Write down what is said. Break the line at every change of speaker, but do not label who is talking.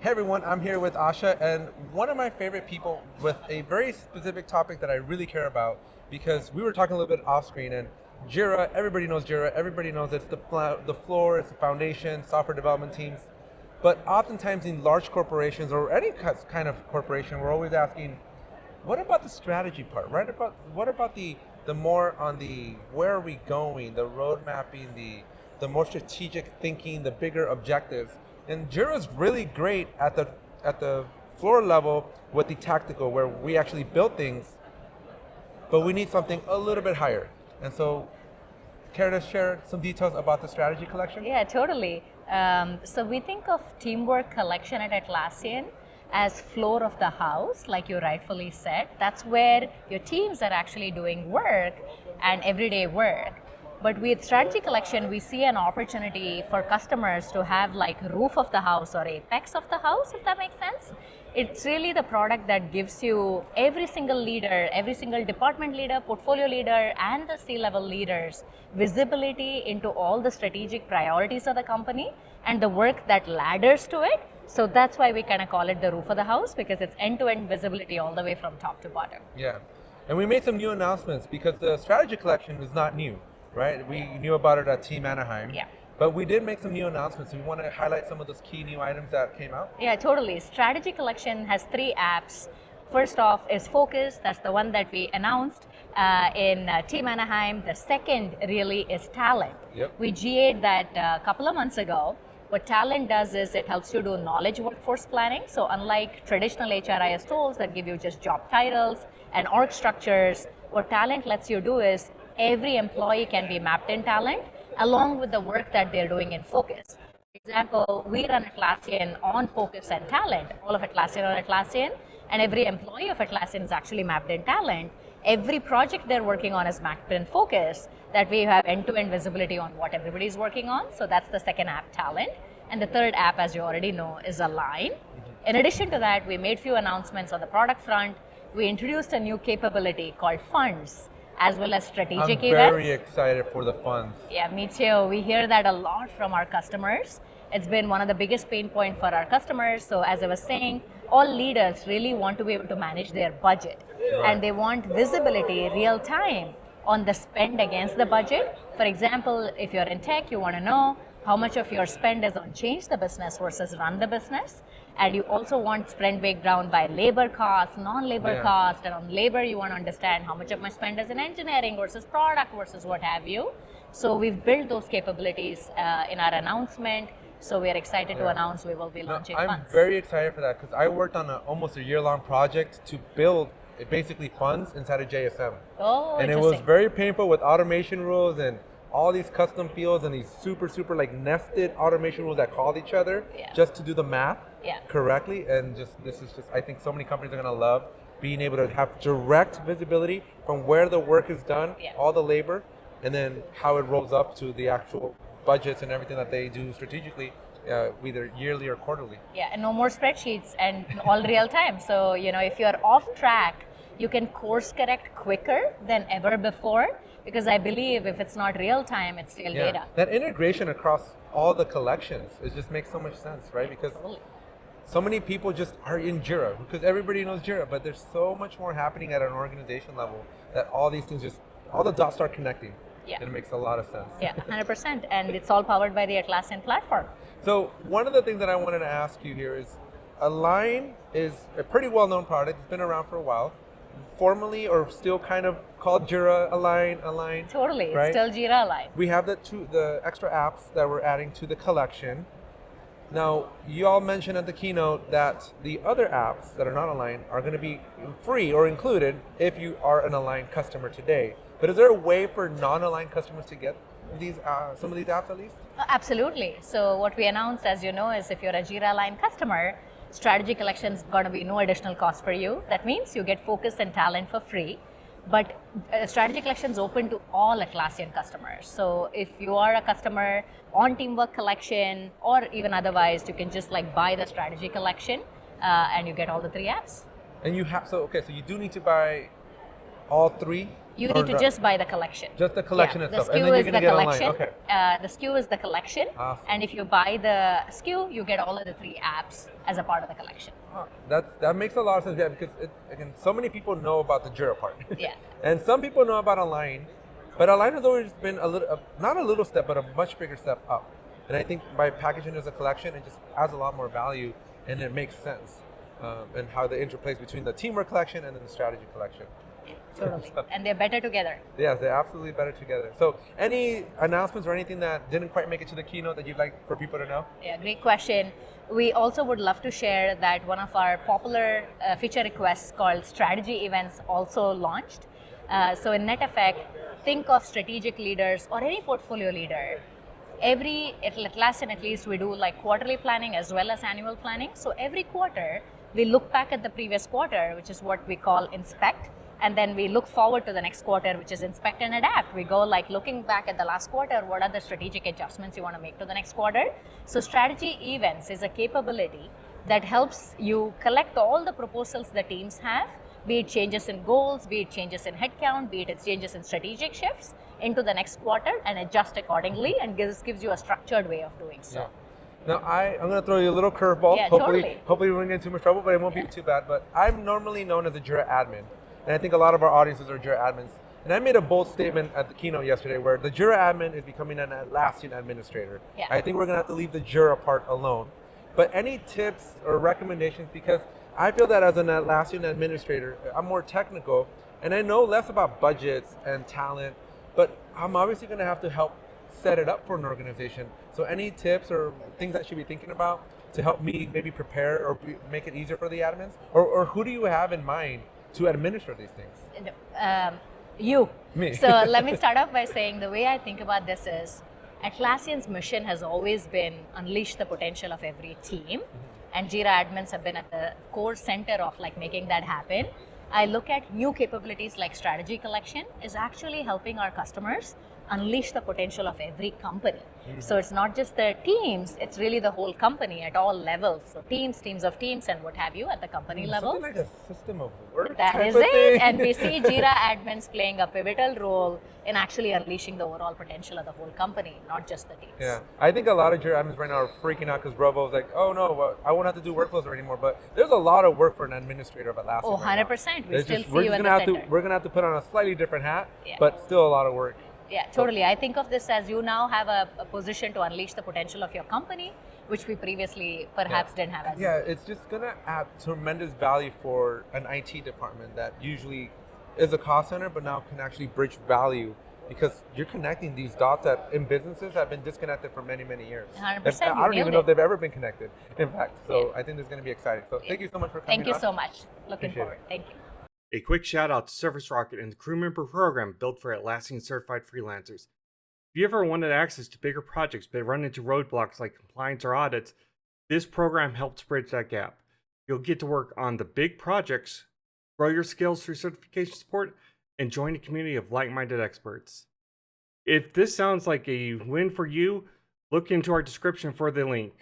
Hey everyone, I'm here with Asha, and one of my favorite people with a very specific topic that I really care about, because we were talking a little bit off screen, and Jira, everybody knows Jira, everybody knows it's the floor, it's the foundation, software development teams. But oftentimes in large corporations or any kind of corporation, we're always asking, what about the strategy part, right? What about the more on the where are we going, the road mapping, the more strategic thinking, the bigger objectives. And Jira is really great at the floor level with the tactical, where we actually build things, but we need something a little bit higher. And so, care to share some details about the strategy collection?
Yeah, totally. So we think of Teamwork Collection at Atlassian as floor of the house, like you rightfully said. That's where your teams are actually doing work and everyday work. But with Strategy Collection, we see an opportunity for customers to have like roof of the house or apex of the house, if that makes sense. It's really the product that gives you every single leader, every single department leader, portfolio leader, and the C-level leaders visibility into all the strategic priorities of the company and the work that ladders to it. So that's why we kind of call it the roof of the house, because it's end-to-end visibility all the way from top to bottom.
Yeah, and we made some new announcements because the strategy collection is not new, right? We knew about it at Team Anaheim.
Yeah.
But we did make some new announcements. We want to highlight some of those key new items that came out.
Yeah, totally. Strategy Collection has 3 apps. First off is Focus. That's the one that we announced in Team Anaheim. The second really is Talent.
Yep.
We GA'd that a couple of months ago. What Talent does is it helps you do knowledge workforce planning. So unlike traditional HRIS tools that give you just job titles and org structures, what Talent lets you do is every employee can be mapped in Talent along with the work that they're doing in Focus. For example, we run Atlassian on Focus and Talent, all of Atlassian on Atlassian, and every employee of Atlassian is actually mapped in Talent. Every project they're working on is mapped in Focus, that we have end-to-end visibility on what everybody's working on. So that's the second app, Talent. And the third app, as you already know, is Align. In addition to that, we made few announcements on the product front. We introduced a new capability called Funds, as well as strategic events.
I'm very excited for the funds.
Yeah, me too. We hear that a lot from our customers. It's been one of the biggest pain points for our customers. So as I was saying, all leaders really want to be able to manage their budget.
Right.
And they want visibility real time on the spend against the budget. For example, if you're in tech, you want to know how much of your spend is on change the business versus run the business. And you also want spend breakdown by labor cost, non-labor cost, and on labor you want to understand how much of my spend is in engineering versus product versus what have you. So we've built those capabilities in our announcement. So we are excited to announce we will be launching
I'm
Funds.
very excited for that because I worked on almost a year-long project to build basically funds inside of JSM.
Oh,
and it was very painful with automation rules and all these custom fields and these super like nested automation rules that called each other just to do the math correctly. And this is I think so many companies are going to love being able to have direct visibility from where the work is done, all the labor, and then how it rolls up to the actual budgets and everything that they do strategically, either yearly or quarterly.
Yeah, and no more spreadsheets and all real time. So, if you're off track, you can course correct quicker than ever before, because I believe if it's not real time, it's still data.
That integration across all the collections, it just makes so much sense, right? Because so many people just are in Jira, because everybody knows Jira, but there's so much more happening at an organization level that all these things all the dots start connecting.
Yeah.
And it makes a lot of sense.
Yeah, 100%. And it's all powered by the Atlassian platform.
So one of the things that I wanted to ask you here is, Align is a pretty well-known product. It's been around for a while. Formally or still kind of called Jira Align.
Totally,
right?
It's still Jira Align.
We have the extra apps that we're adding to the collection. Now, you all mentioned at the keynote that the other apps that are not Align are going to be free or included if you are an Align customer today. But is there a way for non-Align customers to get these some of these apps at least?
Absolutely. So what we announced, as you know, is if you're a Jira Align customer, Strategy Collection is going to be no additional cost for you. That means you get Focus and Talent for free. But Strategy Collection is open to all Atlassian customers. So if you are a customer on Teamwork Collection or even otherwise, you can just buy the Strategy Collection and you get all the 3 apps.
And you have so you do need to buy all 3
You
Or
need to
not?
just buy the collection.
Just the collection itself,
The
and
SKU
then you're
is
gonna
the
get online.
collection.
Okay.
The SKU is the collection,
Awesome.
and if you buy the SKU, you get all of the 3 apps as a part of the collection.
That makes a lot of sense, yeah, because again, so many people know about the Jira part.
Yeah.
And some people know about Align, but Align has always been not a little step, but a much bigger step up. And I think by packaging it as a collection, it just adds a lot more value, and it makes sense. And how they interplays between the teamwork collection and then the strategy collection.
Totally. And they're better together.
Yeah, they're absolutely better together. So any announcements or anything that didn't quite make it to the keynote that you'd like for people to know?
Yeah, great question. We also would love to share that one of our popular feature requests called strategy events also launched. So in net effect, think of strategic leaders or any portfolio leader. At Atlassian at least, we do like quarterly planning as well as annual planning. So every quarter, we look back at the previous quarter, which is what we call inspect. And then we look forward to the next quarter, which is inspect and adapt. We go like looking back at the last quarter, what are the strategic adjustments you want to make to the next quarter? So strategy events is a capability that helps you collect all the proposals the teams have, be it changes in goals, be it changes in headcount, be it changes in strategic shifts into the next quarter and adjust accordingly, and gives you a structured way of doing so.
Yeah. Now I'm going to throw you a little curveball.
Yeah,
hopefully,
totally.
hopefully we won't get in too much trouble, but it won't be too bad. But I'm normally known as a Jira admin. And I think a lot of our audiences are Jira admins. And I made a bold statement at the keynote yesterday where the Jira admin is becoming an Atlassian administrator.
Yeah.
I think we're going to have to leave the Jira part alone. But any tips or recommendations, because I feel that as an Atlassian administrator, I'm more technical and I know less about budgets and talent, but I'm obviously going to have to help set it up for an organization. So any tips or things I should be thinking about to help me maybe prepare or make it easier for the admins? Or who do you have in mind to administer these things?
You.
Me.
So let me start off by saying the way I think about this is Atlassian's mission has always been unleash the potential of every team. And Jira admins have been at the core center of like making that happen. I look at new capabilities like strategy collection is actually helping our customers unleash the potential of every company. So it's not just the teams, it's really the whole company at all levels. So teams of teams and what have you at the company level.
Something like a system of work
That
type
is
of
it.
thing.
And we see Jira admins playing a pivotal role in actually unleashing the overall potential of the whole company, not just the teams.
Yeah, I think a lot of Jira admins right now are freaking out because Rovo's like, oh no, well, I won't have to do workflows anymore. But there's a lot of work for an administrator of Atlassian.
Oh,
right now.
100%. We
It's
still
just-
see
we're
you
just
in
gonna
the
have
center.
we're gonna have to put on a slightly different hat,
Yeah.
but still a lot of work.
Yeah, totally. I think of this as you now have a position to unleash the potential of your company, which we previously perhaps didn't have as
Yeah, it's just gonna add tremendous value for an IT department that usually is a cost center, but now can actually bridge value because you're connecting these dots that in businesses have been disconnected for many, many years.
100%,
I
you
don't even
nailed
know if
it.
they've ever been connected, in fact. So I think this is gonna be exciting. So thank you so much for coming
Thank you
on.
so much. Looking
Appreciate
forward.
it.
Thank you.
A quick shout out to ServiceRocket and the crew member program built for Atlassian Certified freelancers. If you ever wanted access to bigger projects but run into roadblocks like compliance or audits, this program helps bridge that gap. You'll get to work on the big projects, grow your skills through certification support, and join a community of like-minded experts. If this sounds like a win for you, look into our description for the link.